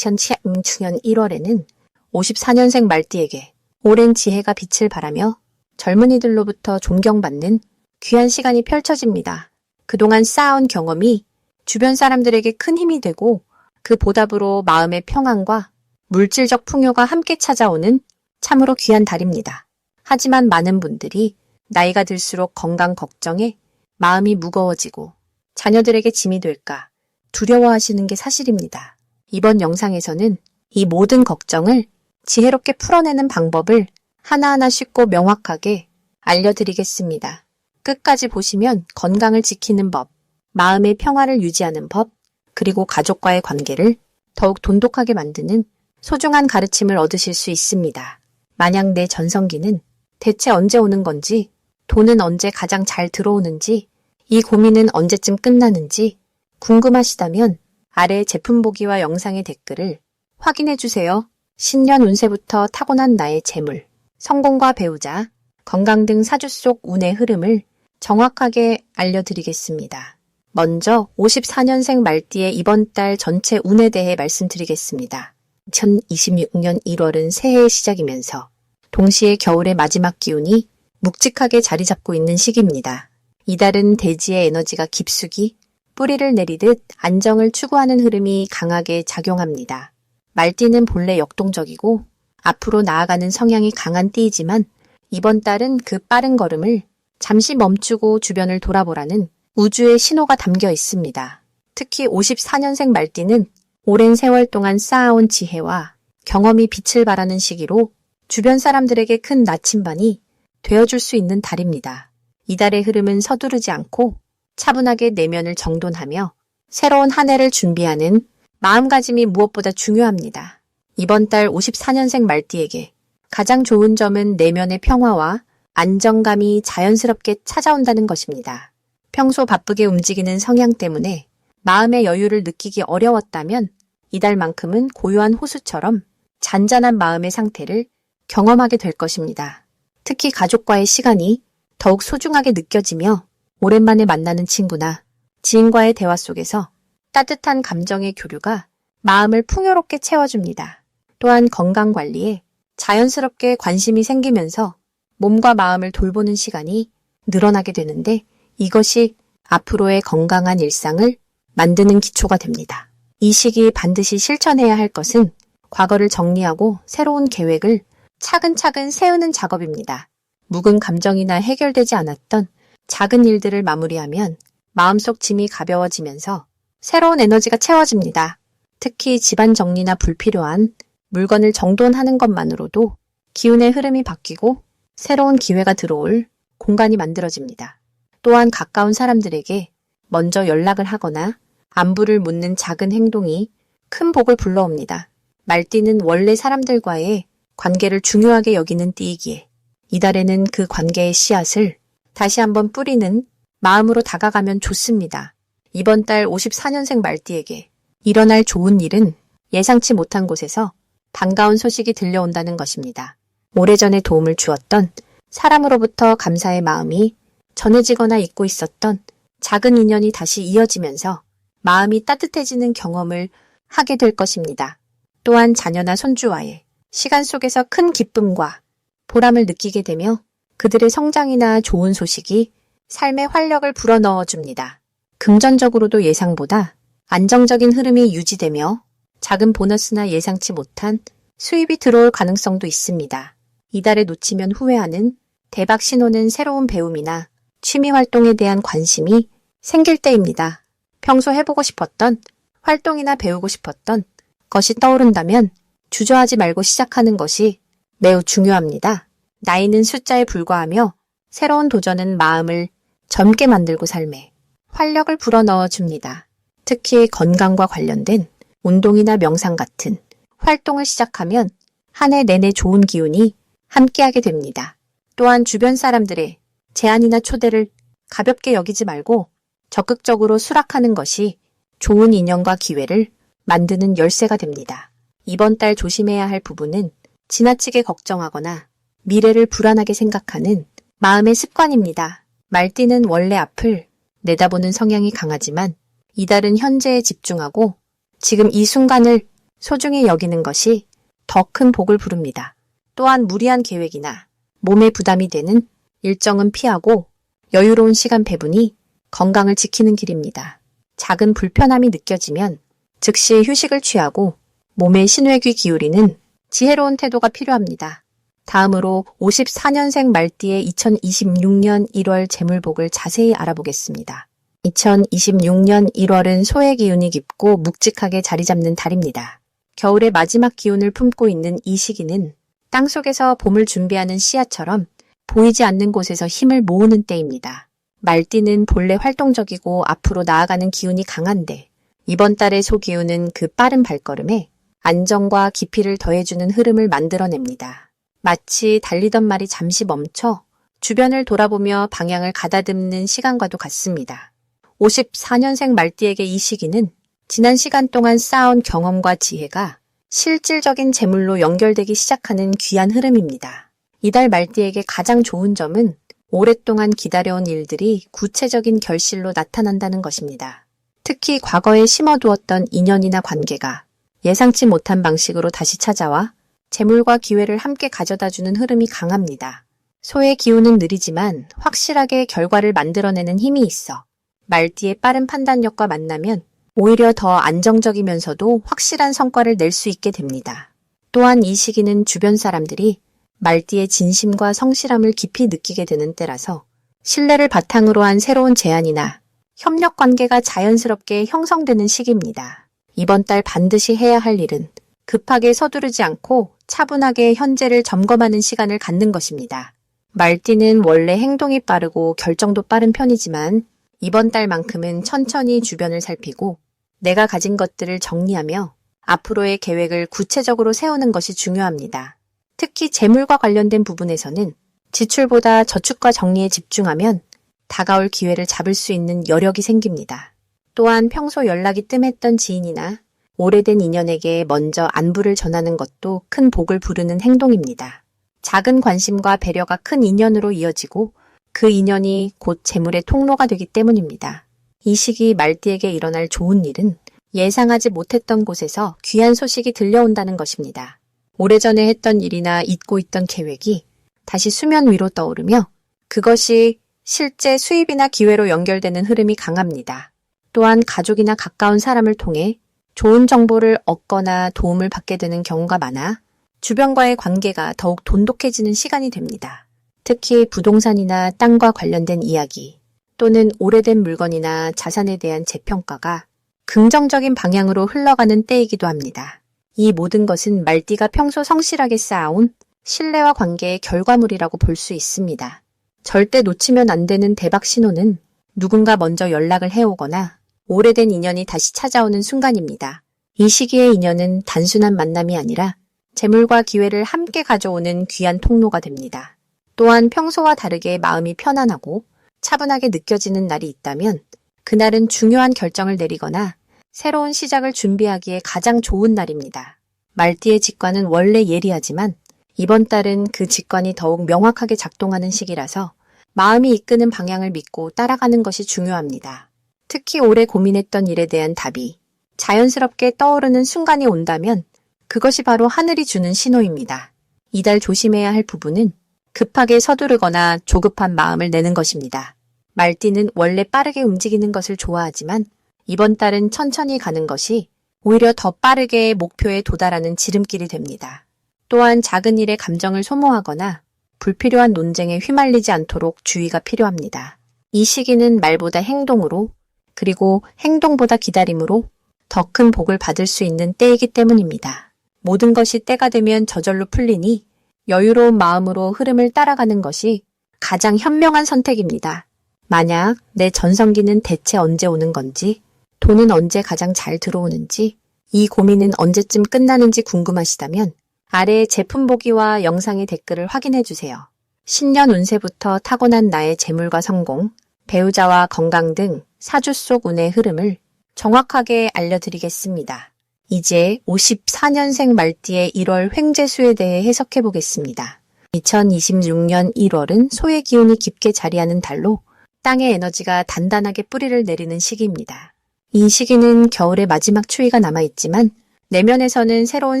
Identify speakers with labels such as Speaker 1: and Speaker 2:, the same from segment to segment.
Speaker 1: 2020년 1월에는 54년생 말띠에게 오랜 지혜가 빛을 발하며 젊은이들로부터 존경받는 귀한 시간이 펼쳐집니다. 그동안 쌓아온 경험이 주변 사람들에게 큰 힘이 되고 그 보답으로 마음의 평안과 물질적 풍요가 함께 찾아오는 참으로 귀한 달입니다. 하지만 많은 분들이 나이가 들수록 건강 걱정에 마음이 무거워지고 자녀들에게 짐이 될까 두려워하시는 게 사실입니다. 이번 영상에서는 이 모든 걱정을 지혜롭게 풀어내는 방법을 하나하나 쉽고 명확하게 알려드리겠습니다. 끝까지 보시면 건강을 지키는 법, 마음의 평화를 유지하는 법, 그리고 가족과의 관계를 더욱 돈독하게 만드는 소중한 가르침을 얻으실 수 있습니다. 만약 내 전성기는 대체 언제 오는 건지, 돈은 언제 가장 잘 들어오는지, 이 고민은 언제쯤 끝나는지 궁금하시다면 아래 제품 보기와 영상의 댓글을 확인해 주세요. 신년 운세부터 타고난 나의 재물, 성공과 배우자, 건강 등 사주 속 운의 흐름을 정확하게 알려드리겠습니다. 먼저 54년생 말띠의 이번 달 전체 운에 대해 말씀드리겠습니다. 2026년 1월은 새해의 시작이면서 동시에 겨울의 마지막 기운이 묵직하게 자리 잡고 있는 시기입니다. 이달은 대지의 에너지가 깊숙이 뿌리를 내리듯 안정을 추구하는 흐름이 강하게 작용합니다. 말띠는 본래 역동적이고 앞으로 나아가는 성향이 강한 띠이지만 이번 달은 그 빠른 걸음을 잠시 멈추고 주변을 돌아보라는 우주의 신호가 담겨 있습니다. 특히 54년생 말띠는 오랜 세월 동안 쌓아온 지혜와 경험이 빛을 발하는 시기로 주변 사람들에게 큰 나침반이 되어줄 수 있는 달입니다. 이달의 흐름은 서두르지 않고 차분하게 내면을 정돈하며 새로운 한 해를 준비하는 마음가짐이 무엇보다 중요합니다. 이번 달 54년생 말띠에게 가장 좋은 점은 내면의 평화와 안정감이 자연스럽게 찾아온다는 것입니다. 평소 바쁘게 움직이는 성향 때문에 마음의 여유를 느끼기 어려웠다면 이달만큼은 고요한 호수처럼 잔잔한 마음의 상태를 경험하게 될 것입니다. 특히 가족과의 시간이 더욱 소중하게 느껴지며 오랜만에 만나는 친구나 지인과의 대화 속에서 따뜻한 감정의 교류가 마음을 풍요롭게 채워줍니다. 또한 건강관리에 자연스럽게 관심이 생기면서 몸과 마음을 돌보는 시간이 늘어나게 되는데 이것이 앞으로의 건강한 일상을 만드는 기초가 됩니다. 이 시기 반드시 실천해야 할 것은 과거를 정리하고 새로운 계획을 차근차근 세우는 작업입니다. 묵은 감정이나 해결되지 않았던 작은 일들을 마무리하면 마음속 짐이 가벼워지면서 새로운 에너지가 채워집니다. 특히 집안 정리나 불필요한 물건을 정돈하는 것만으로도 기운의 흐름이 바뀌고 새로운 기회가 들어올 공간이 만들어집니다. 또한 가까운 사람들에게 먼저 연락을 하거나 안부를 묻는 작은 행동이 큰 복을 불러옵니다. 말띠는 원래 사람들과의 관계를 중요하게 여기는 띠이기에 이달에는 그 관계의 씨앗을 다시 한번 뿌리는 마음으로 다가가면 좋습니다. 이번 달 54년생 말띠에게 일어날 좋은 일은 예상치 못한 곳에서 반가운 소식이 들려온다는 것입니다. 오래전에 도움을 주었던 사람으로부터 감사의 마음이 전해지거나 잊고 있었던 작은 인연이 다시 이어지면서 마음이 따뜻해지는 경험을 하게 될 것입니다. 또한 자녀나 손주와의 시간 속에서 큰 기쁨과 보람을 느끼게 되며 그들의 성장이나 좋은 소식이 삶의 활력을 불어넣어 줍니다. 금전적으로도 예상보다 안정적인 흐름이 유지되며 작은 보너스나 예상치 못한 수입이 들어올 가능성도 있습니다. 이달에 놓치면 후회하는 대박 신호는 새로운 배움이나 취미 활동에 대한 관심이 생길 때입니다. 평소 해보고 싶었던 활동이나 배우고 싶었던 것이 떠오른다면 주저하지 말고 시작하는 것이 매우 중요합니다. 나이는 숫자에 불과하며 새로운 도전은 마음을 젊게 만들고 삶에 활력을 불어넣어 줍니다. 특히 건강과 관련된 운동이나 명상 같은 활동을 시작하면 한 해 내내 좋은 기운이 함께하게 됩니다. 또한 주변 사람들의 제안이나 초대를 가볍게 여기지 말고 적극적으로 수락하는 것이 좋은 인연과 기회를 만드는 열쇠가 됩니다. 이번 달 조심해야 할 부분은 지나치게 걱정하거나 미래를 불안하게 생각하는 마음의 습관입니다. 말띠는 원래 앞을 내다보는 성향이 강하지만 이달은 현재에 집중하고 지금 이 순간을 소중히 여기는 것이 더 큰 복을 부릅니다. 또한 무리한 계획이나 몸에 부담이 되는 일정은 피하고 여유로운 시간 배분이 건강을 지키는 길입니다. 작은 불편함이 느껴지면 즉시 휴식을 취하고 몸에 신뢰귀 기울이는 지혜로운 태도가 필요합니다. 다음으로 54년생 말띠의 2026년 1월 재물복을 자세히 알아보겠습니다. 2026년 1월은 소의 기운이 깊고 묵직하게 자리 잡는 달입니다. 겨울의 마지막 기운을 품고 있는 이 시기는 땅속에서 봄을 준비하는 씨앗처럼 보이지 않는 곳에서 힘을 모으는 때입니다. 말띠는 본래 활동적이고 앞으로 나아가는 기운이 강한데 이번 달의 소기운은 그 빠른 발걸음에 안정과 깊이를 더해주는 흐름을 만들어냅니다. 마치 달리던 말이 잠시 멈춰 주변을 돌아보며 방향을 가다듬는 시간과도 같습니다. 54년생 말띠에게 이 시기는 지난 시간 동안 쌓아온 경험과 지혜가 실질적인 재물로 연결되기 시작하는 귀한 흐름입니다. 이달 말띠에게 가장 좋은 점은 오랫동안 기다려온 일들이 구체적인 결실로 나타난다는 것입니다. 특히 과거에 심어두었던 인연이나 관계가 예상치 못한 방식으로 다시 찾아와 재물과 기회를 함께 가져다주는 흐름이 강합니다. 소의 기운은 느리지만 확실하게 결과를 만들어내는 힘이 있어 말띠의 빠른 판단력과 만나면 오히려 더 안정적이면서도 확실한 성과를 낼 수 있게 됩니다. 또한 이 시기는 주변 사람들이 말띠의 진심과 성실함을 깊이 느끼게 되는 때라서 신뢰를 바탕으로 한 새로운 제안이나 협력 관계가 자연스럽게 형성되는 시기입니다. 이번 달 반드시 해야 할 일은 급하게 서두르지 않고 차분하게 현재를 점검하는 시간을 갖는 것입니다. 말띠는 원래 행동이 빠르고 결정도 빠른 편이지만 이번 달만큼은 천천히 주변을 살피고 내가 가진 것들을 정리하며 앞으로의 계획을 구체적으로 세우는 것이 중요합니다. 특히 재물과 관련된 부분에서는 지출보다 저축과 정리에 집중하면 다가올 기회를 잡을 수 있는 여력이 생깁니다. 또한 평소 연락이 뜸했던 지인이나 오래된 인연에게 먼저 안부를 전하는 것도 큰 복을 부르는 행동입니다. 작은 관심과 배려가 큰 인연으로 이어지고 그 인연이 곧 재물의 통로가 되기 때문입니다. 이 시기 말띠에게 일어날 좋은 일은 예상하지 못했던 곳에서 귀한 소식이 들려온다는 것입니다. 오래전에 했던 일이나 잊고 있던 계획이 다시 수면 위로 떠오르며 그것이 실제 수입이나 기회로 연결되는 흐름이 강합니다. 또한 가족이나 가까운 사람을 통해 좋은 정보를 얻거나 도움을 받게 되는 경우가 많아 주변과의 관계가 더욱 돈독해지는 시간이 됩니다. 특히 부동산이나 땅과 관련된 이야기 또는 오래된 물건이나 자산에 대한 재평가가 긍정적인 방향으로 흘러가는 때이기도 합니다. 이 모든 것은 말띠가 평소 성실하게 쌓아온 신뢰와 관계의 결과물이라고 볼 수 있습니다. 절대 놓치면 안 되는 대박 신호는 누군가 먼저 연락을 해오거나 오래된 인연이 다시 찾아오는 순간입니다. 이 시기의 인연은 단순한 만남이 아니라 재물과 기회를 함께 가져오는 귀한 통로가 됩니다. 또한 평소와 다르게 마음이 편안하고 차분하게 느껴지는 날이 있다면 그날은 중요한 결정을 내리거나 새로운 시작을 준비하기에 가장 좋은 날입니다. 말띠의 직관은 원래 예리하지만 이번 달은 그 직관이 더욱 명확하게 작동하는 시기라서 마음이 이끄는 방향을 믿고 따라가는 것이 중요합니다. 특히 오래 고민했던 일에 대한 답이 자연스럽게 떠오르는 순간이 온다면 그것이 바로 하늘이 주는 신호입니다. 이달 조심해야 할 부분은 급하게 서두르거나 조급한 마음을 내는 것입니다. 말띠는 원래 빠르게 움직이는 것을 좋아하지만 이번 달은 천천히 가는 것이 오히려 더 빠르게 목표에 도달하는 지름길이 됩니다. 또한 작은 일에 감정을 소모하거나 불필요한 논쟁에 휘말리지 않도록 주의가 필요합니다. 이 시기는 말보다 행동으로 그리고 행동보다 기다림으로 더 큰 복을 받을 수 있는 때이기 때문입니다. 모든 것이 때가 되면 저절로 풀리니 여유로운 마음으로 흐름을 따라가는 것이 가장 현명한 선택입니다. 만약 내 전성기는 대체 언제 오는 건지, 돈은 언제 가장 잘 들어오는지, 이 고민은 언제쯤 끝나는지 궁금하시다면 아래의 제품 보기와 영상의 댓글을 확인해 주세요. 신년 운세부터 타고난 나의 재물과 성공, 배우자와 건강 등 사주 속 운의 흐름을 정확하게 알려드리겠습니다. 이제 54년생 말띠의 1월 횡재수에 대해 해석해 보겠습니다. 2026년 1월은 소의 기운이 깊게 자리하는 달로 땅의 에너지가 단단하게 뿌리를 내리는 시기입니다. 이 시기는 겨울의 마지막 추위가 남아있지만 내면에서는 새로운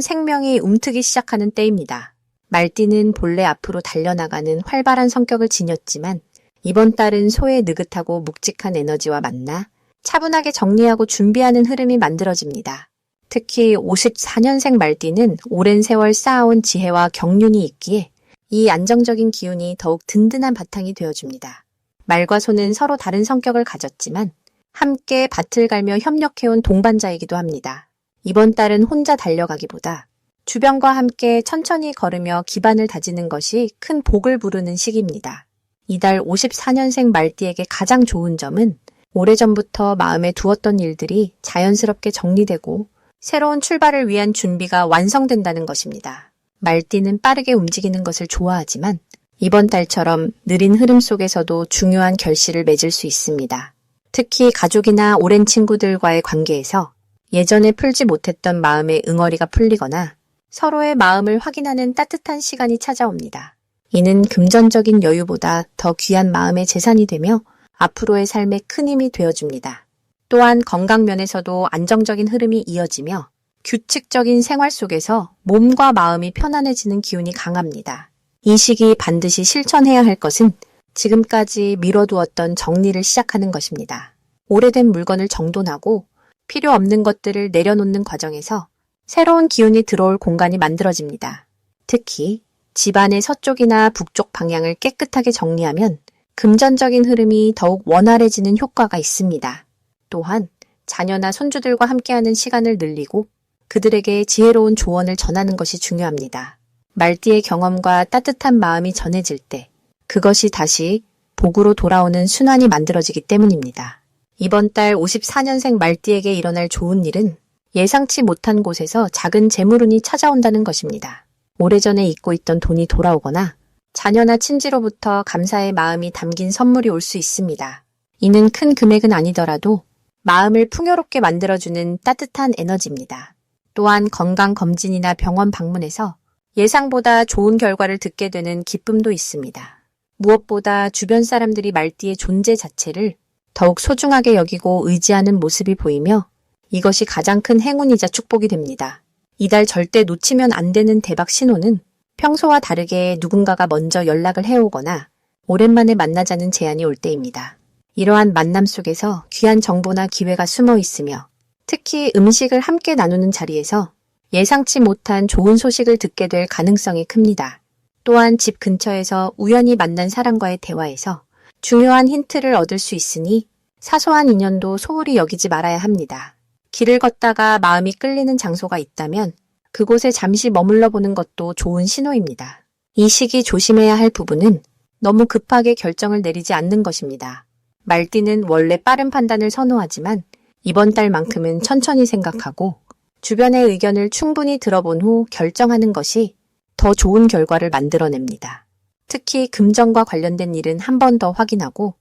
Speaker 1: 생명이 움트기 시작하는 때입니다. 말띠는 본래 앞으로 달려나가는 활발한 성격을 지녔지만 이번 달은 소의 느긋하고 묵직한 에너지와 만나 차분하게 정리하고 준비하는 흐름이 만들어집니다. 특히 54년생 말띠는 오랜 세월 쌓아온 지혜와 경륜이 있기에 이 안정적인 기운이 더욱 든든한 바탕이 되어줍니다. 말과 소는 서로 다른 성격을 가졌지만 함께 밭을 갈며 협력해온 동반자이기도 합니다. 이번 달은 혼자 달려가기보다 주변과 함께 천천히 걸으며 기반을 다지는 것이 큰 복을 부르는 시기입니다. 이달 54년생 말띠에게 가장 좋은 점은 오래전부터 마음에 두었던 일들이 자연스럽게 정리되고 새로운 출발을 위한 준비가 완성된다는 것입니다. 말띠는 빠르게 움직이는 것을 좋아하지만 이번 달처럼 느린 흐름 속에서도 중요한 결실을 맺을 수 있습니다. 특히 가족이나 오랜 친구들과의 관계에서 예전에 풀지 못했던 마음의 응어리가 풀리거나 서로의 마음을 확인하는 따뜻한 시간이 찾아옵니다. 이는 금전적인 여유보다 더 귀한 마음의 재산이 되며 앞으로의 삶에 큰 힘이 되어줍니다. 또한 건강 면에서도 안정적인 흐름이 이어지며 규칙적인 생활 속에서 몸과 마음이 편안해지는 기운이 강합니다. 이 시기 반드시 실천해야 할 것은 지금까지 미뤄두었던 정리를 시작하는 것입니다. 오래된 물건을 정돈하고 필요 없는 것들을 내려놓는 과정에서 새로운 기운이 들어올 공간이 만들어집니다. 특히 집안의 서쪽이나 북쪽 방향을 깨끗하게 정리하면 금전적인 흐름이 더욱 원활해지는 효과가 있습니다. 또한 자녀나 손주들과 함께하는 시간을 늘리고 그들에게 지혜로운 조언을 전하는 것이 중요합니다. 말띠의 경험과 따뜻한 마음이 전해질 때 그것이 다시 복으로 돌아오는 순환이 만들어지기 때문입니다. 이번 달 54년생 말띠에게 일어날 좋은 일은 예상치 못한 곳에서 작은 재물운이 찾아온다는 것입니다. 오래전에 잊고 있던 돈이 돌아오거나 자녀나 친지로부터 감사의 마음이 담긴 선물이 올 수 있습니다. 이는 큰 금액은 아니더라도 마음을 풍요롭게 만들어주는 따뜻한 에너지입니다. 또한 건강검진이나 병원 방문에서 예상보다 좋은 결과를 듣게 되는 기쁨도 있습니다. 무엇보다 주변 사람들이 말띠의 존재 자체를 더욱 소중하게 여기고 의지하는 모습이 보이며 이것이 가장 큰 행운이자 축복이 됩니다. 이달 절대 놓치면 안 되는 대박 신호는 평소와 다르게 누군가가 먼저 연락을 해오거나 오랜만에 만나자는 제안이 올 때입니다. 이러한 만남 속에서 귀한 정보나 기회가 숨어 있으며 특히 음식을 함께 나누는 자리에서 예상치 못한 좋은 소식을 듣게 될 가능성이 큽니다. 또한 집 근처에서 우연히 만난 사람과의 대화에서 중요한 힌트를 얻을 수 있으니 사소한 인연도 소홀히 여기지 말아야 합니다. 길을 걷다가 마음이 끌리는 장소가 있다면 그곳에 잠시 머물러 보는 것도 좋은 신호입니다. 이 시기 조심해야 할 부분은 너무 급하게 결정을 내리지 않는 것입니다. 말띠는 원래 빠른 판단을 선호하지만 이번 달만큼은 천천히 생각하고 주변의 의견을 충분히 들어본 후 결정하는 것이 더 좋은 결과를 만들어냅니다. 특히 금전과 관련된 일은 한 번 더 확인하고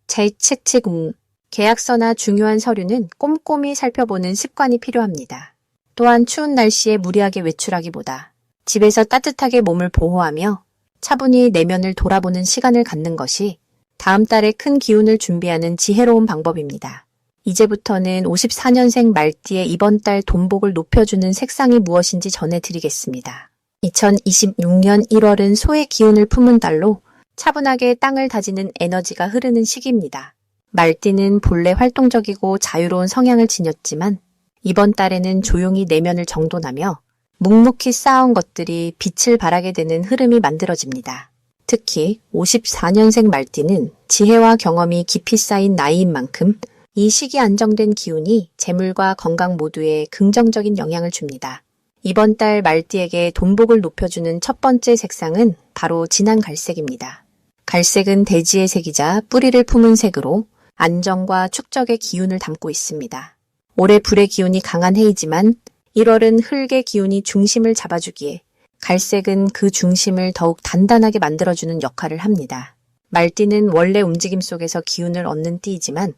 Speaker 1: 재측치금 계약서나 중요한 서류는 꼼꼼히 살펴보는 습관이 필요합니다. 또한 추운 날씨에 무리하게 외출하기보다 집에서 따뜻하게 몸을 보호하며 차분히 내면을 돌아보는 시간을 갖는 것이 다음 달에 큰 기운을 준비하는 지혜로운 방법입니다. 이제부터는 54년생 말띠의 이번 달 돈복을 높여주는 색상이 무엇인지 전해드리겠습니다. 2026년 1월은 소의 기운을 품은 달로 차분하게 땅을 다지는 에너지가 흐르는 시기입니다. 말띠는 본래 활동적이고 자유로운 성향을 지녔지만 이번 달에는 조용히 내면을 정돈하며 묵묵히 쌓아온 것들이 빛을 발하게 되는 흐름이 만들어집니다. 특히 54년생 말띠는 지혜와 경험이 깊이 쌓인 나이인 만큼 이 시기 안정된 기운이 재물과 건강 모두에 긍정적인 영향을 줍니다. 이번 달 말띠에게 돈복을 높여주는 첫 번째 색상은 바로 진한 갈색입니다. 갈색은 대지의 색이자 뿌리를 품은 색으로 안정과 축적의 기운을 담고 있습니다. 올해 불의 기운이 강한 해이지만 1월은 흙의 기운이 중심을 잡아주기에 갈색은 그 중심을 더욱 단단하게 만들어주는 역할을 합니다. 말띠는 원래 움직임 속에서 기운을 얻는 띠이지만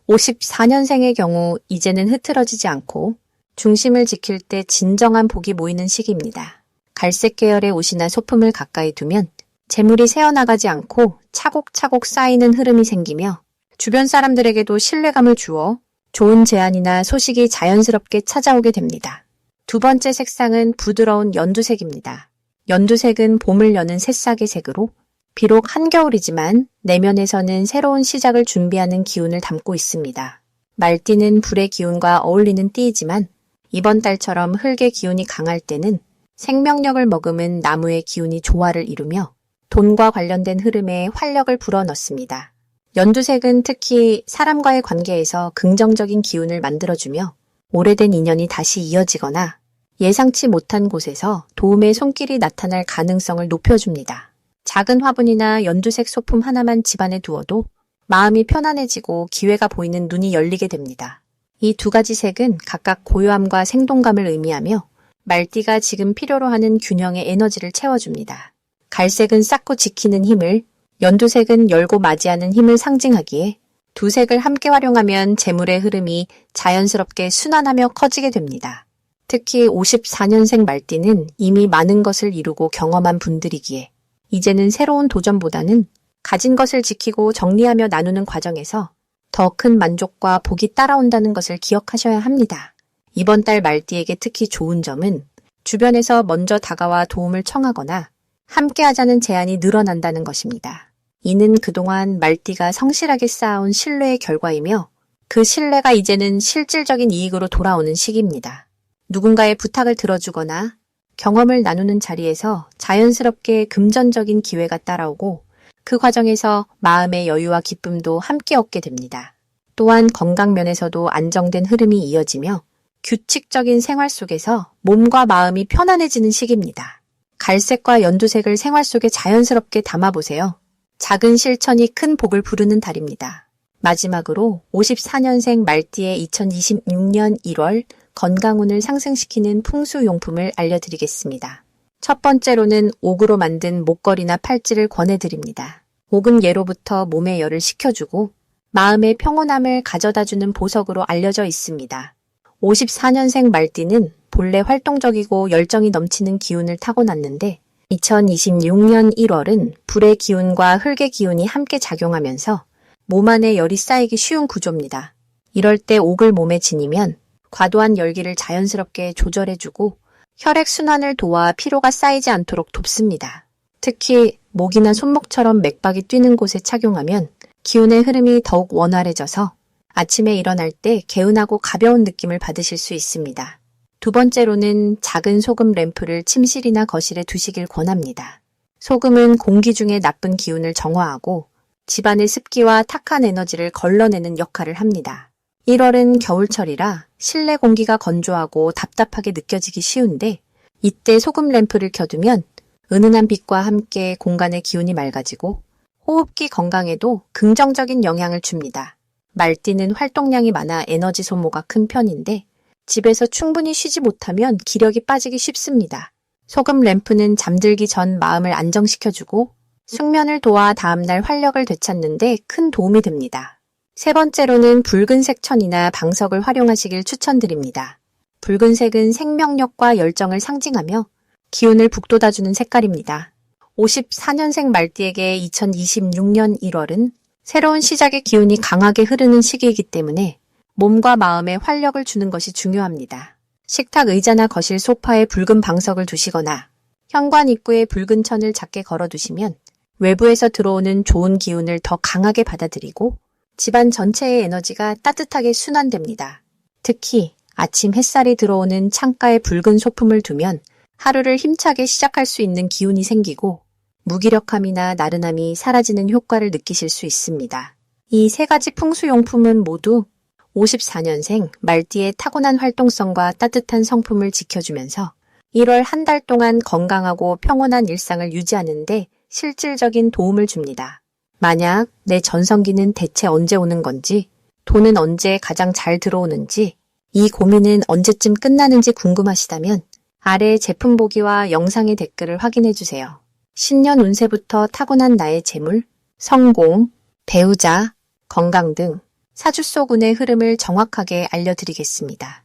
Speaker 1: 54년생의 경우 이제는 흐트러지지 않고 중심을 지킬 때 진정한 복이 모이는 시기입니다. 갈색 계열의 옷이나 소품을 가까이 두면 재물이 새어나가지 않고 차곡차곡 쌓이는 흐름이 생기며 주변 사람들에게도 신뢰감을 주어 좋은 제안이나 소식이 자연스럽게 찾아오게 됩니다. 두 번째 색상은 부드러운 연두색입니다. 연두색은 봄을 여는 새싹의 색으로 비록 한겨울이지만 내면에서는 새로운 시작을 준비하는 기운을 담고 있습니다. 말띠는 불의 기운과 어울리는 띠이지만 이번 달처럼 흙의 기운이 강할 때는 생명력을 머금은 나무의 기운이 조화를 이루며 돈과 관련된 흐름에 활력을 불어넣습니다. 연두색은 특히 사람과의 관계에서 긍정적인 기운을 만들어주며 오래된 인연이 다시 이어지거나 예상치 못한 곳에서 도움의 손길이 나타날 가능성을 높여줍니다. 작은 화분이나 연두색 소품 하나만 집안에 두어도 마음이 편안해지고 기회가 보이는 눈이 열리게 됩니다. 이 두 가지 색은 각각 고요함과 생동감을 의미하며 말띠가 지금 필요로 하는 균형의 에너지를 채워줍니다. 갈색은 쌓고 지키는 힘을, 연두색은 열고 맞이하는 힘을 상징하기에 두 색을 함께 활용하면 재물의 흐름이 자연스럽게 순환하며 커지게 됩니다. 특히 54년생 말띠는 이미 많은 것을 이루고 경험한 분들이기에 이제는 새로운 도전보다는 가진 것을 지키고 정리하며 나누는 과정에서 더 큰 만족과 복이 따라온다는 것을 기억하셔야 합니다. 이번 달 말띠에게 특히 좋은 점은 주변에서 먼저 다가와 도움을 청하거나 함께하자는 제안이 늘어난다는 것입니다. 이는 그동안 말띠가 성실하게 쌓아온 신뢰의 결과이며 그 신뢰가 이제는 실질적인 이익으로 돌아오는 시기입니다. 누군가의 부탁을 들어주거나 경험을 나누는 자리에서 자연스럽게 금전적인 기회가 따라오고 그 과정에서 마음의 여유와 기쁨도 함께 얻게 됩니다. 또한 건강 면에서도 안정된 흐름이 이어지며 규칙적인 생활 속에서 몸과 마음이 편안해지는 시기입니다. 갈색과 연두색을 생활 속에 자연스럽게 담아보세요. 작은 실천이 큰 복을 부르는 달입니다. 마지막으로 54년생 말띠의 2026년 1월 건강운을 상승시키는 풍수용품을 알려드리겠습니다. 첫 번째로는 옥으로 만든 목걸이나 팔찌를 권해드립니다. 옥은 예로부터 몸의 열을 식혀주고 마음의 평온함을 가져다주는 보석으로 알려져 있습니다. 54년생 말띠는 본래 활동적이고 열정이 넘치는 기운을 타고났는데 2026년 1월은 불의 기운과 흙의 기운이 함께 작용하면서 몸 안에 열이 쌓이기 쉬운 구조입니다. 이럴 때 옥을 몸에 지니면 과도한 열기를 자연스럽게 조절해주고 혈액순환을 도와 피로가 쌓이지 않도록 돕습니다. 특히 목이나 손목처럼 맥박이 뛰는 곳에 착용하면 기운의 흐름이 더욱 원활해져서 아침에 일어날 때 개운하고 가벼운 느낌을 받으실 수 있습니다. 두 번째로는 작은 소금 램프를 침실이나 거실에 두시길 권합니다. 소금은 공기 중의 나쁜 기운을 정화하고 집안의 습기와 탁한 에너지를 걸러내는 역할을 합니다. 1월은 겨울철이라 실내 공기가 건조하고 답답하게 느껴지기 쉬운데 이때 소금 램프를 켜두면 은은한 빛과 함께 공간의 기운이 맑아지고 호흡기 건강에도 긍정적인 영향을 줍니다. 말띠는 활동량이 많아 에너지 소모가 큰 편인데 집에서 충분히 쉬지 못하면 기력이 빠지기 쉽습니다. 소금 램프는 잠들기 전 마음을 안정시켜주고 숙면을 도와 다음날 활력을 되찾는 데 큰 도움이 됩니다. 세 번째로는 붉은색 천이나 방석을 활용하시길 추천드립니다. 붉은색은 생명력과 열정을 상징하며 기운을 북돋아주는 색깔입니다. 54년생 말띠에게 2026년 1월은 새로운 시작의 기운이 강하게 흐르는 시기이기 때문에 몸과 마음에 활력을 주는 것이 중요합니다. 식탁 의자나 거실 소파에 붉은 방석을 두시거나 현관 입구에 붉은 천을 작게 걸어두시면 외부에서 들어오는 좋은 기운을 더 강하게 받아들이고 집안 전체의 에너지가 따뜻하게 순환됩니다. 특히 아침 햇살이 들어오는 창가에 붉은 소품을 두면 하루를 힘차게 시작할 수 있는 기운이 생기고 무기력함이나 나른함이 사라지는 효과를 느끼실 수 있습니다. 이 세 가지 풍수용품은 모두 54년생 말띠의 타고난 활동성과 따뜻한 성품을 지켜주면서 1월 한 달 동안 건강하고 평온한 일상을 유지하는 데 실질적인 도움을 줍니다. 만약 내 전성기는 대체 언제 오는 건지, 돈은 언제 가장 잘 들어오는지, 이 고민은 언제쯤 끝나는지 궁금하시다면 아래 제품 보기와 영상의 댓글을 확인해 주세요. 신년 운세부터 타고난 나의 재물, 성공, 배우자, 건강 등 사주 속 운의 흐름을 정확하게 알려드리겠습니다.